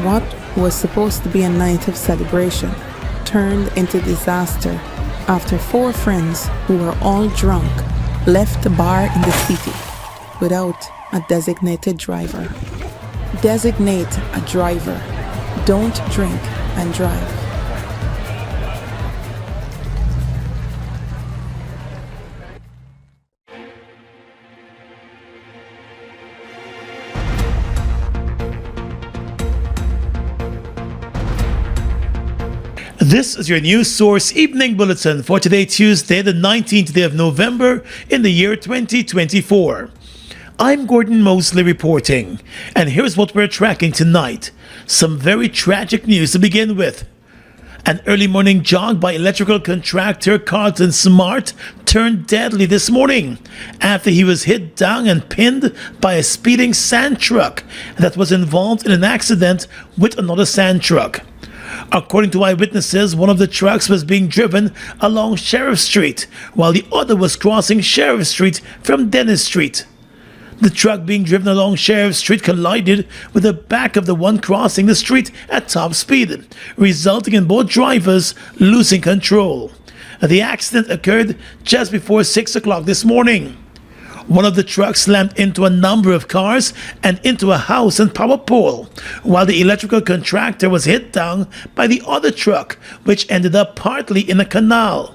What was supposed to be a night of celebration turned into disaster after 4 friends who were all drunk left the bar in the city without a designated driver. Designate a driver. Don't drink and drive. This is your News Source Evening Bulletin for today, Tuesday, the 19th day of November in the year 2024. I'm Gordon Mosley reporting, and here's what we're tracking tonight. Some very tragic news to begin with. An early morning jog by electrical contractor Carlton Smart turned deadly this morning after he was hit down and pinned by a speeding sand truck that was involved in an accident with another sand truck. According to eyewitnesses, one of the trucks was being driven along Sheriff Street, while the other was crossing Sheriff Street from Dennis Street. The truck being driven along Sheriff Street collided with the back of the one crossing the street at top speed, resulting in both drivers losing control. The accident occurred just before 6 o'clock this morning. One of the trucks slammed into a number of cars and into a house and power pole, while the electrical contractor was hit down by the other truck, which ended up partly in a canal.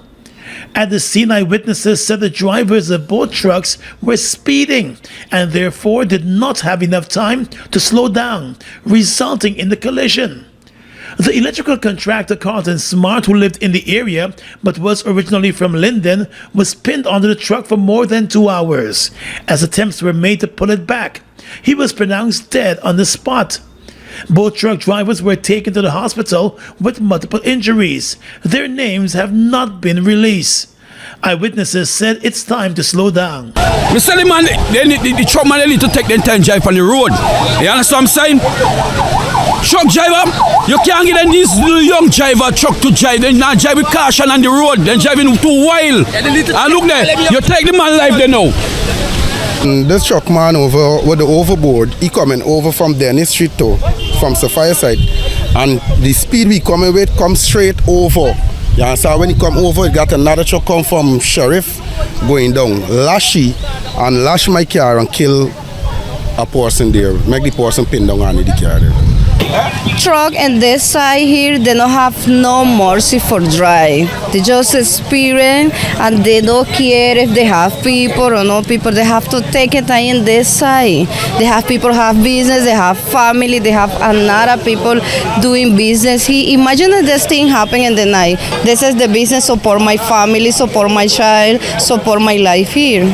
At the scene, eyewitnesses said the drivers of both trucks were speeding and therefore did not have enough time to slow down, resulting in the collision. The electrical contractor Carlton Smart, who lived in the area but was originally from Linden, was pinned onto the truck for more than 2 hours as attempts were made to pull it back. He was pronounced dead on the spot. Both truck drivers were taken to the hospital with multiple injuries. Their names have not been released. Eyewitnesses said it's time to slow down. Mr. Man, the truck man, they need to take their time drive on the road. You understand what I'm saying? Truck driver, you can't get these little young driver truck to drive. They're not driving caution on the road. They're driving too wild. And look there, you take the man life there now. This truck man over with the overboard, he coming over from Dennis Street to from Sapphire side, and the speed we coming with comes straight over. You understand? When he come over, he got another truck come from Sheriff going down, lash my car and kill a person there, make the person pin down on the car there. Truck and this side here, they don't have no mercy for drive. They just speeding and they don't care if they have people or no people. They have to take it in this side. They have people have business, they have family, they have another people doing business. Imagine that this thing happening in the night. This is the business, support my family, support my child, support my life here.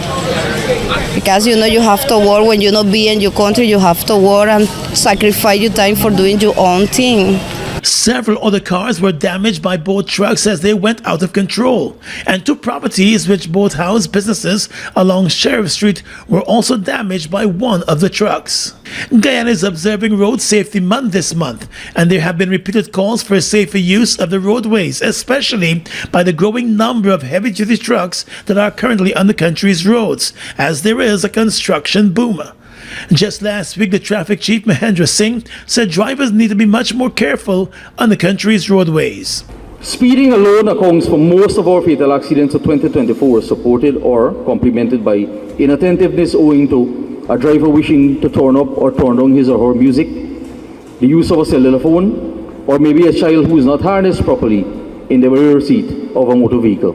Because you know you have to work when you not be in your country, you have to work and sacrifice your time for doing your own thing. Several other cars were damaged by both trucks as they went out of control, and 2 properties which both house businesses along Sheriff Street were also damaged by one of the trucks. Guyana is observing Road Safety Month this month, and there have been repeated calls for safer use of the roadways, especially by the growing number of heavy-duty trucks that are currently on the country's roads, as there is a construction boom. Just last week, the traffic chief Mahendra Singh said drivers need to be much more careful on the country's roadways. Speeding alone accounts for most of our fatal accidents of 2024, supported or complemented by inattentiveness owing to a driver wishing to turn up or turn down his or her music, the use of a cellular phone, or maybe a child who is not harnessed properly in the rear seat of a motor vehicle.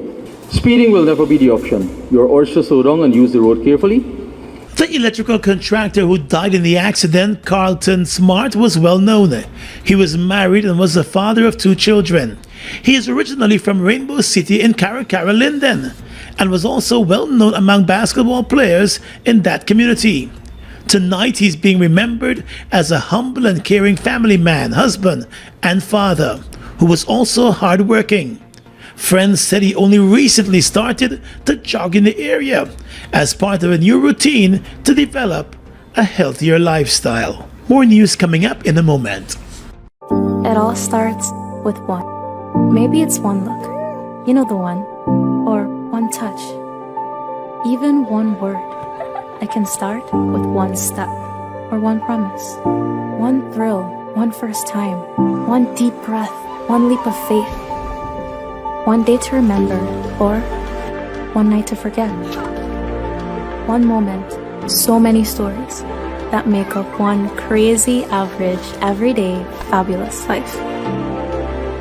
Speeding will never be the option. You are urged to slow down and use the road carefully. The electrical contractor who died in the accident, Carlton Smart, was well known. He was married and was the father of 2 children. He is originally from Rainbow City in Caracara, Linden, and was also well known among basketball players in that community. Tonight, he's being remembered as a humble and caring family man, husband, and father, who was also hardworking. Friends said he only recently started to jog in the area as part of a new routine to develop a healthier lifestyle. More news coming up in a moment. It all starts with one. Maybe it's one look, you know the one, or one touch, even one word. It can start with one step or one promise, one thrill one first time, one deep breath, one leap of faith, one day to remember, or one night to forget. One moment, so many stories that make up one crazy, average, everyday, fabulous life.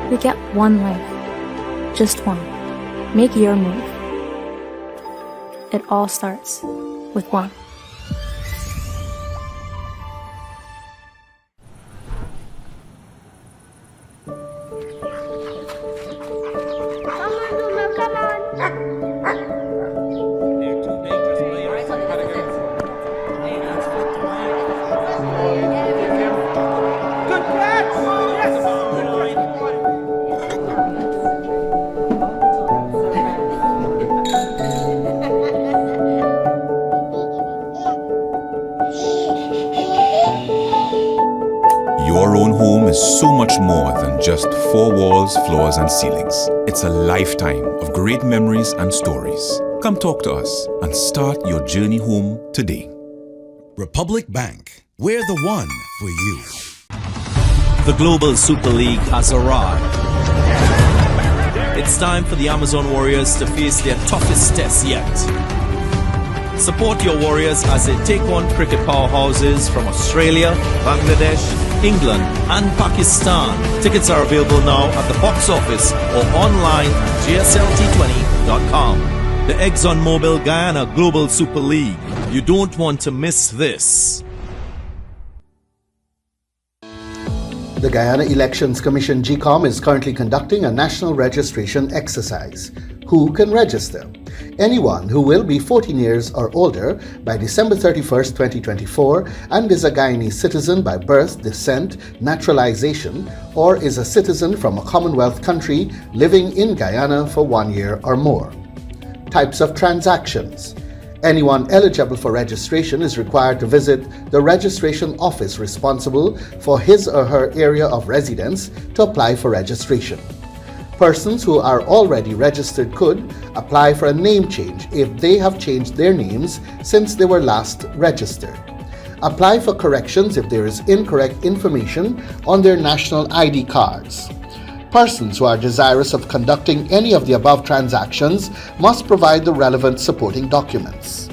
We get one life, just one. Make your move. It all starts with one. Your own home is so much more than just four walls, floors, and ceilings. It's a lifetime of great memories and stories. Come talk to us and start your journey home today. Republic Bank, we're the one for you. The Global Super League has arrived. It's time for the Amazon Warriors to face their toughest test yet. Support your Warriors as they take on cricket powerhouses from Australia, Bangladesh, England and Pakistan. Tickets are available now at the box office or online at gslt20.com. The ExxonMobil Guyana Global Super League. You don't want to miss this. The Guyana Elections Commission GCOM is currently conducting a national registration exercise. Who can register? Anyone who will be 14 years or older by December 31st, 2024 and is a Guyanese citizen by birth, descent, naturalization, or is a citizen from a Commonwealth country living in Guyana for 1 year or more. Types of transactions. Anyone eligible for registration is required to visit the registration office responsible for his or her area of residence to apply for registration. Persons who are already registered could apply for a name change if they have changed their names since they were last registered. Apply for corrections if there is incorrect information on their national ID cards. Persons who are desirous of conducting any of the above transactions must provide the relevant supporting documents.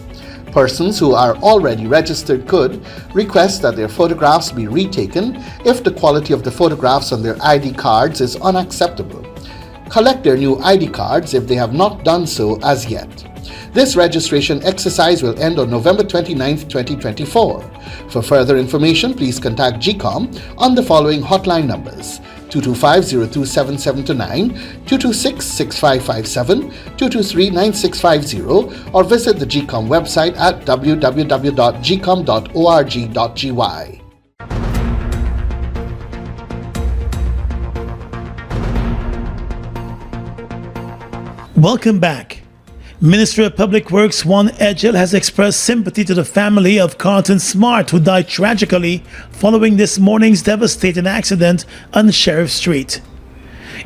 Persons who are already registered could request that their photographs be retaken if the quality of the photographs on their ID cards is unacceptable. Collect their new ID cards if they have not done so as yet. This registration exercise will end on November 29, 2024. For further information, please contact GCOM on the following hotline numbers: 225-027729, 226-6557, 223-9650, or visit the GCOM website at www.gcom.org.gy. Welcome back. Minister of Public Works Juan Edghill has expressed sympathy to the family of Carlton Smart, who died tragically following this morning's devastating accident on Sheriff Street.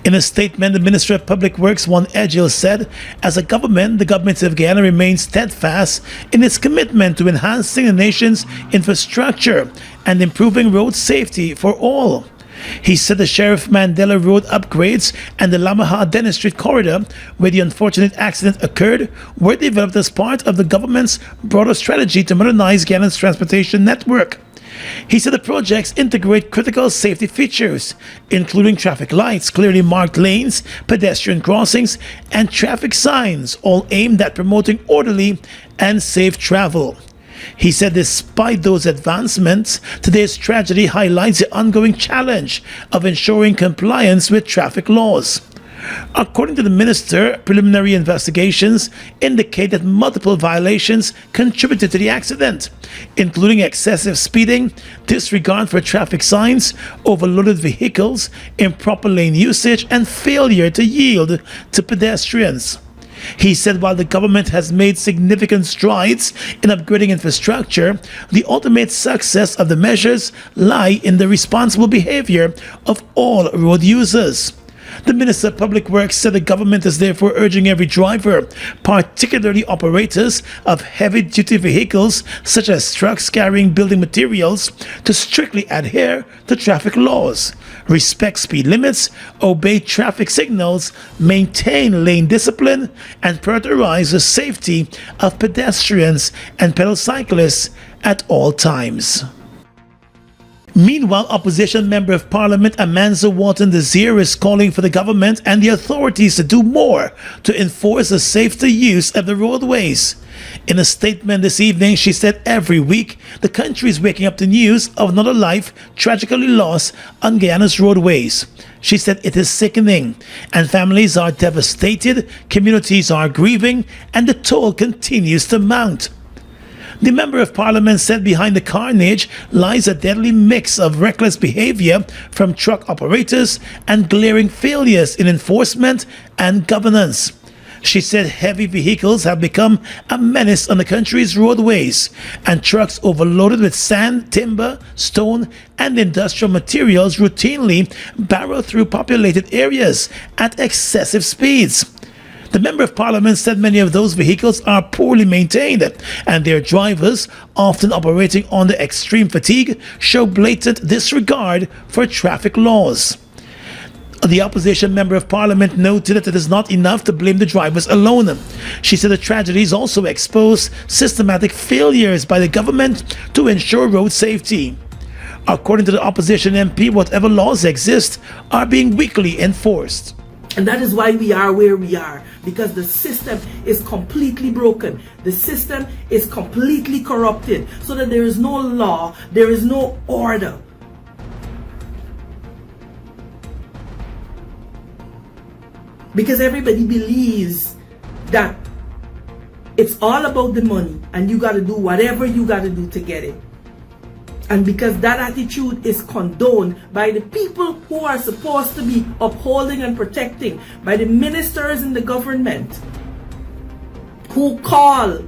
In a statement, the Minister of Public Works Juan Edghill said, as a government, the government of Guyana remains steadfast in its commitment to enhancing the nation's infrastructure and improving road safety for all. He said the Sheriff Mandela Road upgrades and the Lamaha-Dennis Street corridor, where the unfortunate accident occurred, were developed as part of the government's broader strategy to modernize Guyana's transportation network. He said the projects integrate critical safety features, including traffic lights, clearly marked lanes, pedestrian crossings, and traffic signs, all aimed at promoting orderly and safe travel. He said despite those advancements, today's tragedy highlights the ongoing challenge of ensuring compliance with traffic laws. According to the minister, preliminary investigations indicate that multiple violations contributed to the accident, including excessive speeding, disregard for traffic signs, overloaded vehicles, improper lane usage, and failure to yield to pedestrians. He said while the government has made significant strides in upgrading infrastructure, the ultimate success of the measures lie in the responsible behavior of all road users. The Minister of Public Works said the government is therefore urging every driver, particularly operators of heavy-duty vehicles such as trucks carrying building materials, to strictly adhere to traffic laws, respect speed limits, obey traffic signals, maintain lane discipline, and prioritize the safety of pedestrians and pedal cyclists at all times. Meanwhile, opposition Member of Parliament Amanza Walton-Desir is calling for the government and the authorities to do more to enforce the safer use of the roadways. In a statement this evening, she said every week the country is waking up to news of another life tragically lost on Guyana's roadways. She said it is sickening and families are devastated, communities are grieving, and the toll continues to mount. The Member of Parliament said behind the carnage lies a deadly mix of reckless behavior from truck operators and glaring failures in enforcement and governance. She said heavy vehicles have become a menace on the country's roadways, and trucks overloaded with sand, timber, stone, and industrial materials routinely barrel through populated areas at excessive speeds. The Member of Parliament said many of those vehicles are poorly maintained, and their drivers, often operating under extreme fatigue, show blatant disregard for traffic laws. The opposition Member of Parliament noted that it is not enough to blame the drivers alone. She said the tragedies also expose systematic failures by the government to ensure road safety. According to the opposition MP, whatever laws exist are being weakly enforced. And that is why we are where we are, because the system is completely broken. The system is completely corrupted, so that there is no law, there is no order. Because everybody believes that it's all about the money and you got to do whatever you got to do to get it. And because that attitude is condoned by the people who are supposed to be upholding and protecting, by the ministers in the government who call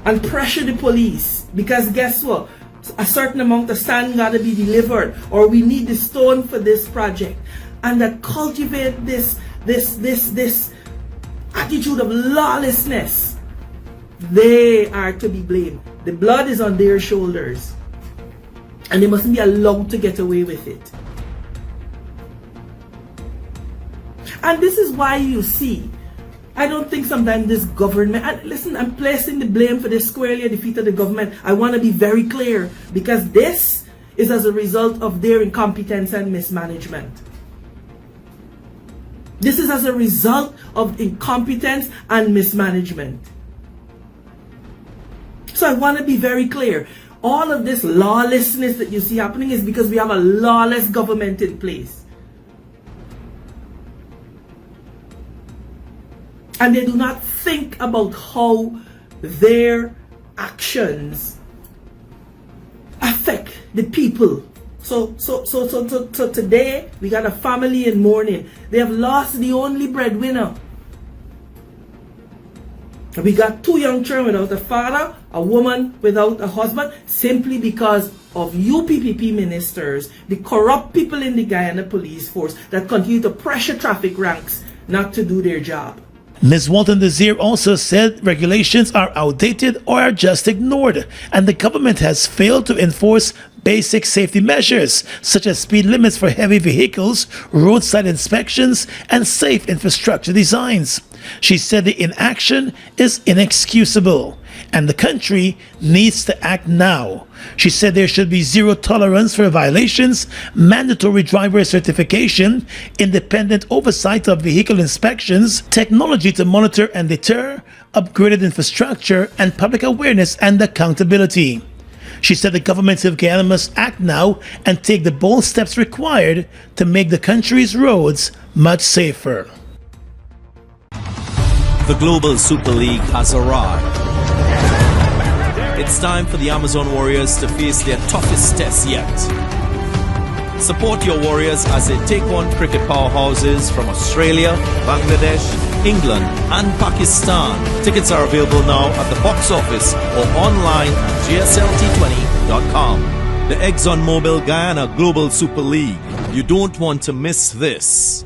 and pressure the police, because guess what? A certain amount of sand got to be delivered, or we need the stone for this project. And that cultivate this attitude of lawlessness. They are to be blamed. The blood is on their shoulders, and they mustn't be allowed to get away with it. And this is why you see, I don't think sometimes this government, and listen, I'm placing the blame for this squarely at the feet of the government. I want to be very clear, because this is as a result of their incompetence and mismanagement. This is as a result of incompetence and mismanagement. So I want to be very clear. All of this lawlessness that you see happening is because we have a lawless government in place. And they do not think about how their actions affect the people. So today we got a family in mourning. They have lost the only breadwinner. We got 2 young children without a father, a woman without a husband, simply because of UPPP ministers, the corrupt people in the Guyana police force that continue to pressure traffic ranks not to do their job. Ms. Walton-Desir also said regulations are outdated or are just ignored, and the government has failed to enforce basic safety measures such as speed limits for heavy vehicles, roadside inspections, and safe infrastructure designs. She said the inaction is inexcusable and the country needs to act now. She said there should be zero tolerance for violations, mandatory driver certification, independent oversight of vehicle inspections, technology to monitor and deter, upgraded infrastructure, and public awareness and accountability. She said the government of Guyana must act now and take the bold steps required to make the country's roads much safer. The Global Super League has arrived. It's time for the Amazon Warriors to face their toughest test yet. Support your Warriors as they take on cricket powerhouses from Australia, Bangladesh, England and Pakistan. Tickets are available now at the box office or online at gslT20.com. The ExxonMobil Guyana Global Super League. You don't want to miss this.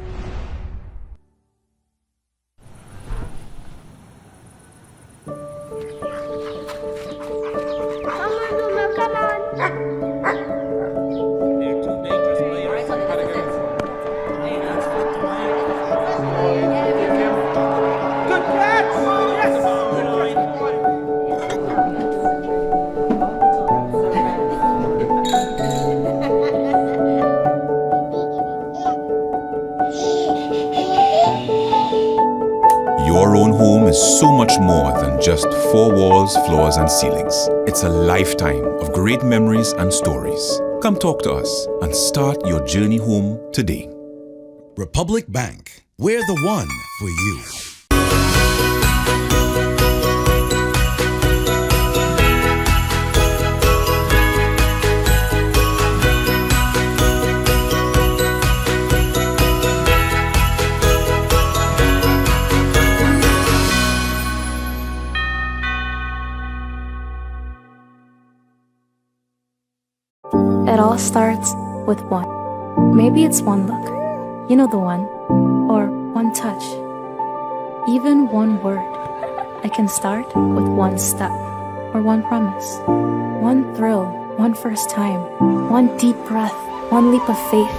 Your own home is so much more than just four walls, floors, and ceilings. It's a lifetime of great memories and stories. Come talk to us and start your journey home today. Republic Bank. We're the one for you. It all starts with one. Maybe it's one look, you know the one, or one touch, even one word. I can start with one step, or one promise, one thrill, one first time, one deep breath, one leap of faith,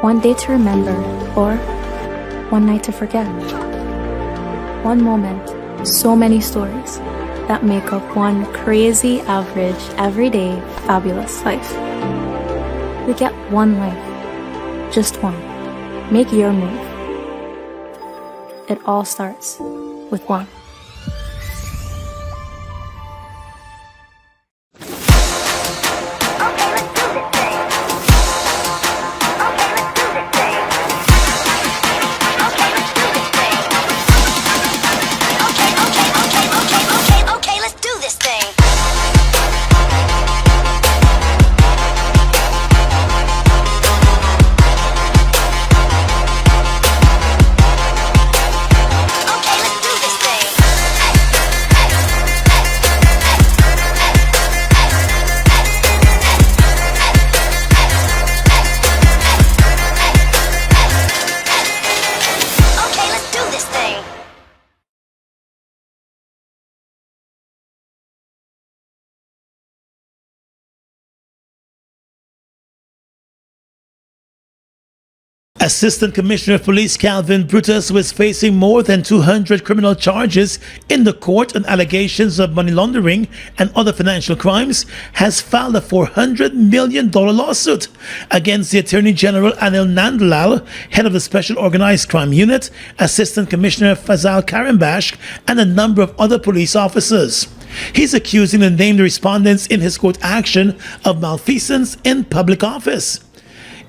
one day to remember, or one night to forget. One moment, so many stories that make up one crazy, average, everyday, fabulous life. We get one life, just one. Make your move. It all starts with one. Assistant Commissioner of Police Calvin Brutus, who is facing more than 200 criminal charges in the court on allegations of money laundering and other financial crimes, has filed a $400 million lawsuit against the Attorney General Anil Nandlal, head of the Special Organized Crime Unit, Assistant Commissioner Fazal Karimbash, and a number of other police officers. He's accusing the named respondents in his court action of malfeasance in public office.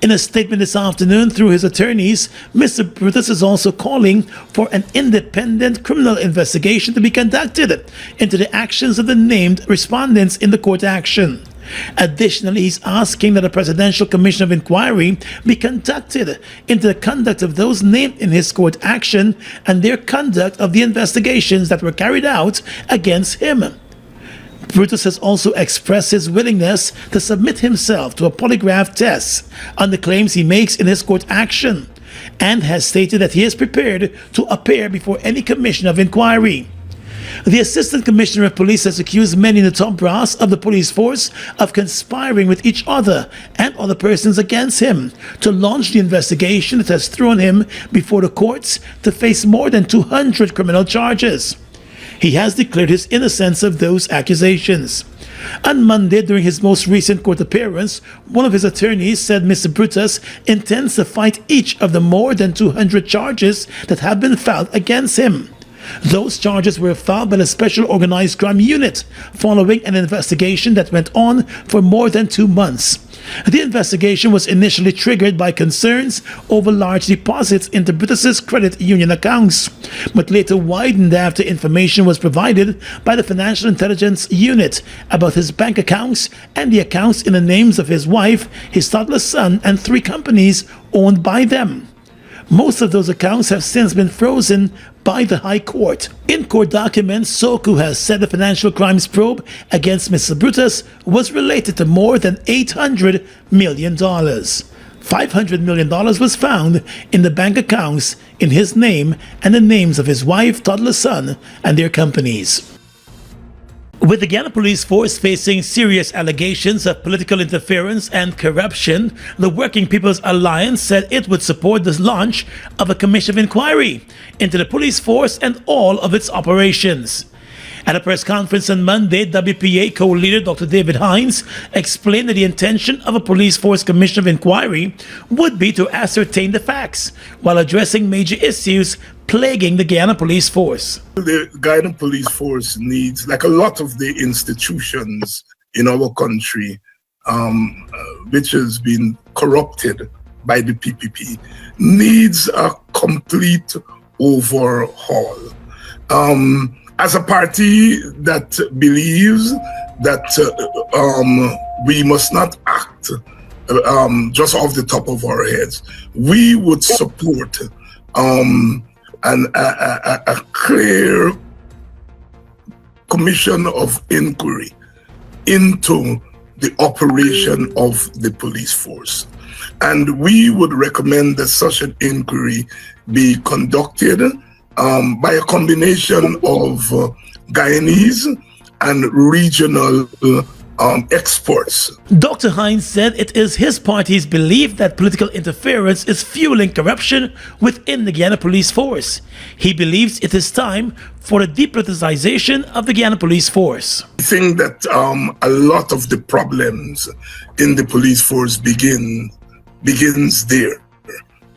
In a statement this afternoon through his attorneys, Mr. Brutus is also calling for an independent criminal investigation to be conducted into the actions of the named respondents in the court action. Additionally, he's asking that a presidential commission of inquiry be conducted into the conduct of those named in his court action and their conduct of the investigations that were carried out against him. Brutus has also expressed his willingness to submit himself to a polygraph test on the claims he makes in his court action, and has stated that he is prepared to appear before any commission of inquiry. The Assistant Commissioner of Police has accused many in the top brass of the police force of conspiring with each other and other persons against him to launch the investigation that has thrown him before the courts to face more than 200 criminal charges. He has declared his innocence of those accusations. On Monday, during his most recent court appearance, one of his attorneys said Mr. Brutus intends to fight each of the more than 200 charges that have been filed against him. Those charges were filed by the Special Organized Crime Unit following an investigation that went on for more than 2 months. The investigation was initially triggered by concerns over large deposits into Brutus's credit union accounts, but later widened after information was provided by the Financial Intelligence Unit about his bank accounts and the accounts in the names of his wife, his toddler son, and 3 companies owned by them. Most of those accounts have since been frozen by the High Court. In court documents, SOCU has said the financial crimes probe against Mr. Brutus was related to more than $800 million. $500 million was found in the bank accounts in his name and the names of his wife, toddler son, and their companies. With the Guyana Police Force facing serious allegations of political interference and corruption, the Working People's Alliance said it would support the launch of a commission of inquiry into the police force and all of its operations. At a press conference on Monday, WPA co-leader Dr. David Hines explained that the intention of a police force commission of inquiry would be to ascertain the facts while addressing major issues plaguing the Guyana Police Force. The Guyana Police Force needs, like a lot of the institutions in our country, which has been corrupted by the PPP, needs a complete overhaul. As a party that believes that we must not act just off the top of our heads, we would support a clear commission of inquiry into the operation of the police force. And we would recommend that such an inquiry be conducted by a combination of Guyanese and regional experts. Dr. Hines said it is his party's belief that political interference is fueling corruption within the Guyana Police Force. He believes it is time for the depoliticization of the Guyana Police Force. I think that a lot of the problems in the police force begins there,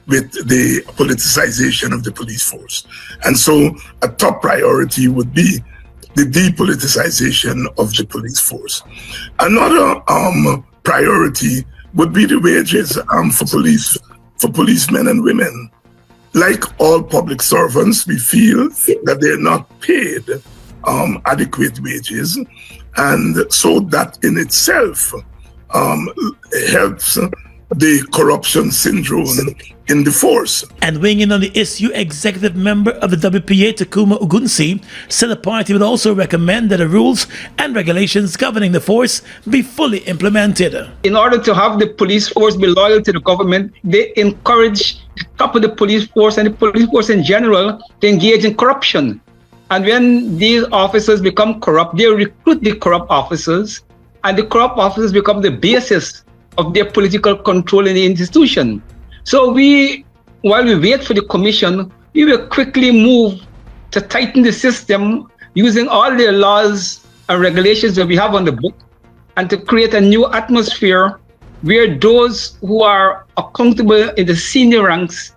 with the politicization of the police force. And so a top priority would be the depoliticization of the police force. Another priority would be the wages for policemen and women. Like all public servants, we feel that they're not paid adequate wages, and so that in itself helps the corruption syndrome in the force. And weighing in on the issue, executive member of the WPA, Takuma Ugunsi, said the party would also recommend that the rules and regulations governing the force be fully implemented. In order to have the police force be loyal to the government, they encourage the top of the police force and the police force in general to engage in corruption. And when these officers become corrupt, they recruit the corrupt officers, and the corrupt officers become the basis of their political control in the institution. So while we wait for the commission, we will quickly move to tighten the system using all the laws and regulations that we have on the book, and to create a new atmosphere where those who are accountable in the senior ranks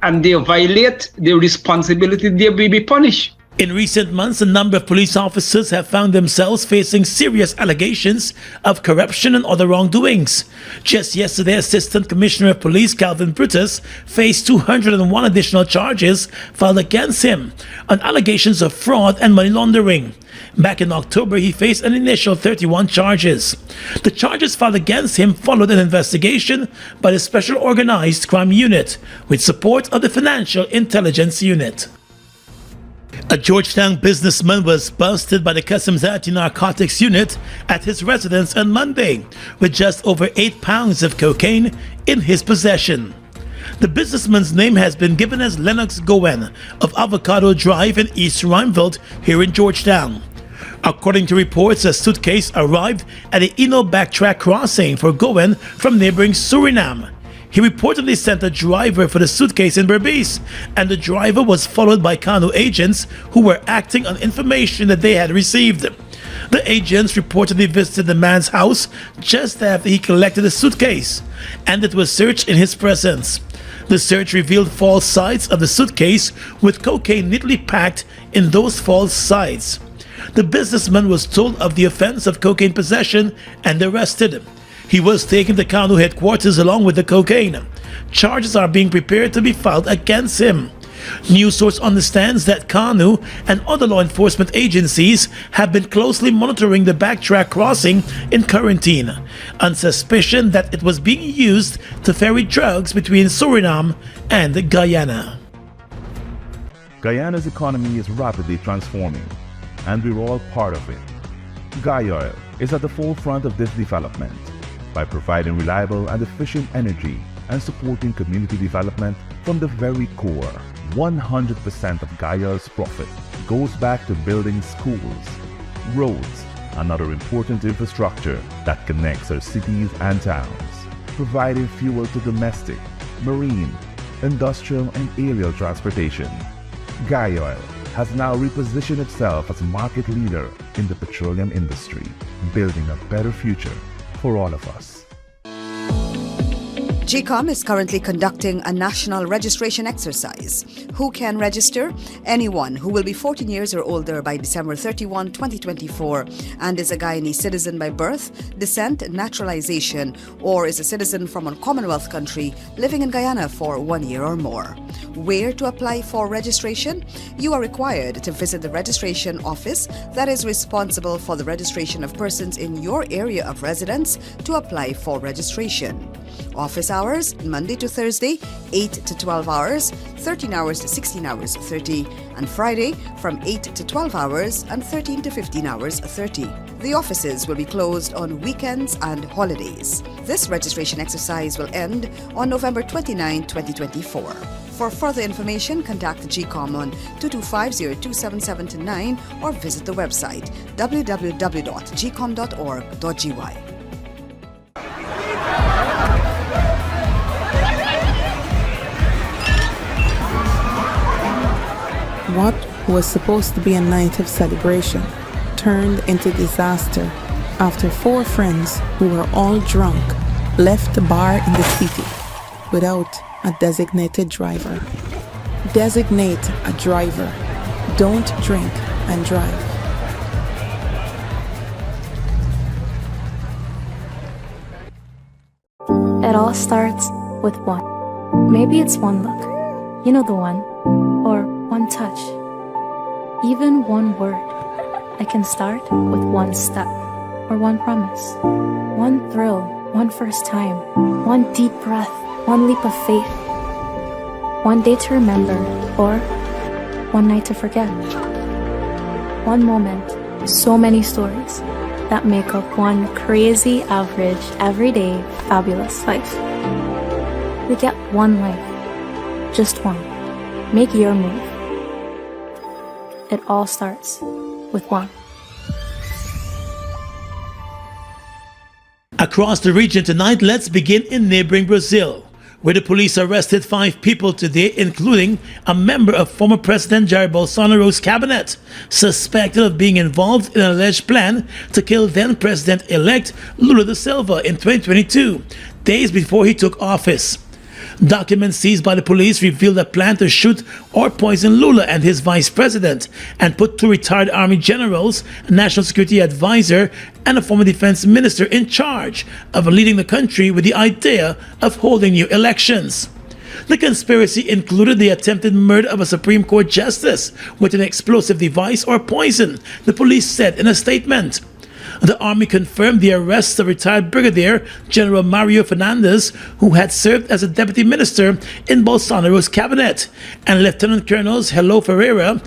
and they violate their responsibility, they will be punished. In recent months, a number of police officers have found themselves facing serious allegations of corruption and other wrongdoings. Just yesterday, Assistant Commissioner of Police Calvin Brutus faced 201 additional charges filed against him on allegations of fraud and money laundering. Back in October, he faced an initial 31 charges. The charges filed against him followed an investigation by the Special Organized Crime Unit with support of the Financial Intelligence Unit. A Georgetown businessman was busted by the Customs Anti-Narcotics Unit at his residence on Monday with just over 8 pounds of cocaine in his possession. The businessman's name has been given as Lennox Gowen of Avocado Drive in East Rheinveld here in Georgetown. According to reports, a suitcase arrived at the Eno backtrack crossing for Gowen from neighboring Suriname. He reportedly sent a driver for the suitcase in Berbice, and the driver was followed by Kanu agents who were acting on information that they had received. The agents reportedly visited the man's house just after he collected the suitcase, and it was searched in his presence. The search revealed false sides of the suitcase with cocaine neatly packed in those false sides. The businessman was told of the offense of cocaine possession and arrested. He was taken to Kanu headquarters along with the cocaine. Charges are being prepared to be filed against him. News source understands that Kanu and other law enforcement agencies have been closely monitoring the backtrack crossing in quarantine on suspicion that it was being used to ferry drugs between Suriname and Guyana. Guyana's economy is rapidly transforming, and we're all part of it. Guyoil is at the forefront of this development by providing reliable and efficient energy and supporting community development from the very core. 100% of Guyana's profit goes back to building schools, roads, and other important infrastructure that connects our cities and towns, providing fuel to domestic, marine, industrial, and aerial transportation. Guyana has now repositioned itself as a market leader in the petroleum industry, building a better future for all of us. GCOM is currently conducting a national registration exercise. Who can register? Anyone who will be 14 years or older by December 31, 2024 and is a Guyanese citizen by birth, descent, naturalization, or is a citizen from a Commonwealth country living in Guyana for 1 year or more. Where to apply for registration? You are required to visit the registration office that is responsible for the registration of persons in your area of residence to apply for registration. Office hours, Monday to Thursday, 8 to 12 hours, 13 hours to 16 hours 30, and Friday from 8 to 12 hours and 13 to 15 hours 30. The offices will be closed on weekends and holidays. This registration exercise will end on November 29, 2024. For further information, contact the GCOM on 225-027729 or visit the website www.gcom.org.gy. What was supposed to be a night of celebration turned into disaster after 4 friends who were all drunk left the bar in the city without a designated driver. Designate a driver. Don't drink and drive. It all starts with one. Maybe it's one look, you know the one, or one touch, even one word. I can start with one step, or one promise, one thrill, one first time, one deep breath, one leap of faith, one day to remember, or one night to forget. One moment, so many stories that make up one crazy, average, everyday, fabulous life. We get one life, just one. Make your move. It all starts with one. Across the region tonight, let's begin in neighboring Brazil, where the police arrested 5 people today, including a member of former President Jair Bolsonaro's cabinet, suspected of being involved in an alleged plan to kill then-President-elect Lula da Silva in 2022, days before he took office. Documents seized by the police revealed a plan to shoot or poison Lula and his vice president and put 2 retired army generals, a national security advisor, and a former defense minister in charge of leading the country with the idea of holding new elections. The conspiracy included the attempted murder of a Supreme Court justice with an explosive device or poison, the police said in a statement. The army confirmed the arrest of retired Brigadier General Mario Fernandes, who had served as a deputy minister in Bolsonaro's cabinet, and Lieutenant Colonels Helo Ferreira,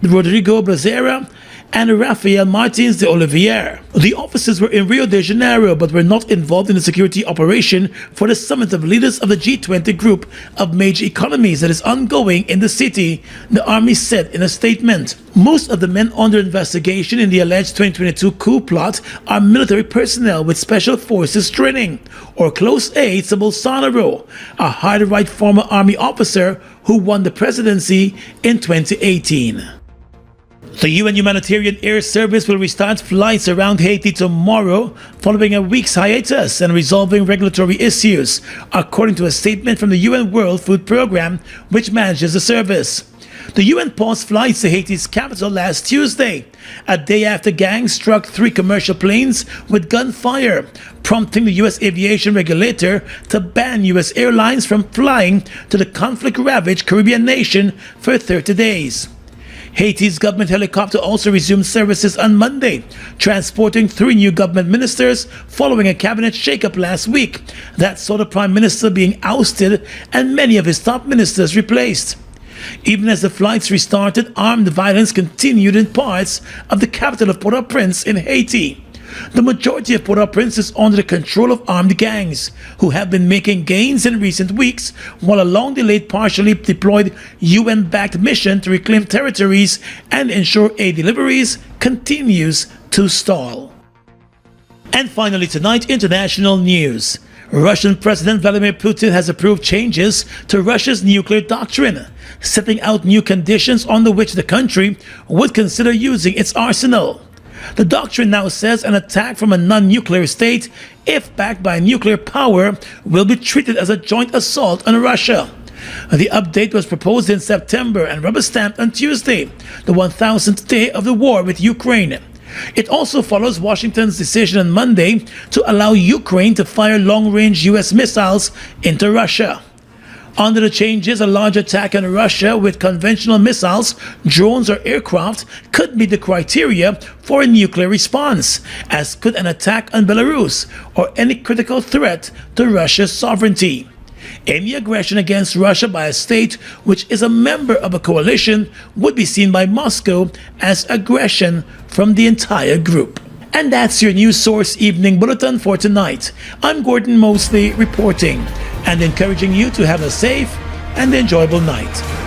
Rodrigo Brazeira, and Rafael Martins de Oliveira. The officers were in Rio de Janeiro but were not involved in the security operation for the summit of leaders of the G20 group of major economies that is ongoing in the city, the army said in a statement. Most of the men under investigation in the alleged 2022 coup plot are military personnel with special forces training or close aides to Bolsonaro, a hard-right former army officer who won the presidency in 2018. The UN Humanitarian Air Service will restart flights around Haiti tomorrow following a week's hiatus and resolving regulatory issues, according to a statement from the UN World Food Programme, which manages the service. The UN paused flights to Haiti's capital last Tuesday, a day after gangs struck 3 commercial planes with gunfire, prompting the U.S. aviation regulator to ban U.S. airlines from flying to the conflict-ravaged Caribbean nation for 30 days. Haiti's government helicopter also resumed services on Monday, transporting 3 new government ministers following a cabinet shakeup last week that saw the prime minister being ousted and many of his top ministers replaced. Even as the flights restarted, armed violence continued in parts of the capital of Port-au-Prince in Haiti, The majority of Port-au-Prince is under the control of armed gangs, who have been making gains in recent weeks, while a long-delayed partially deployed UN-backed mission to reclaim territories and ensure aid deliveries continues to stall. And finally tonight, international news. Russian President Vladimir Putin has approved changes to Russia's nuclear doctrine, setting out new conditions under which the country would consider using its arsenal. The doctrine now says an attack from a non-nuclear state, if backed by nuclear power, will be treated as a joint assault on Russia. The update was proposed in September and rubber-stamped on Tuesday, the 1000th day of the war with Ukraine. It also follows Washington's decision on Monday to allow Ukraine to fire long-range U.S. missiles into Russia. Under the changes, a large attack on Russia with conventional missiles, drones or aircraft could be the criteria for a nuclear response, as could an attack on Belarus or any critical threat to Russia's sovereignty. Any aggression against Russia by a state which is a member of a coalition would be seen by Moscow as aggression from the entire group. And that's your News Source Evening Bulletin for tonight. I'm Gordon Mosley reporting and encouraging you to have a safe and enjoyable night.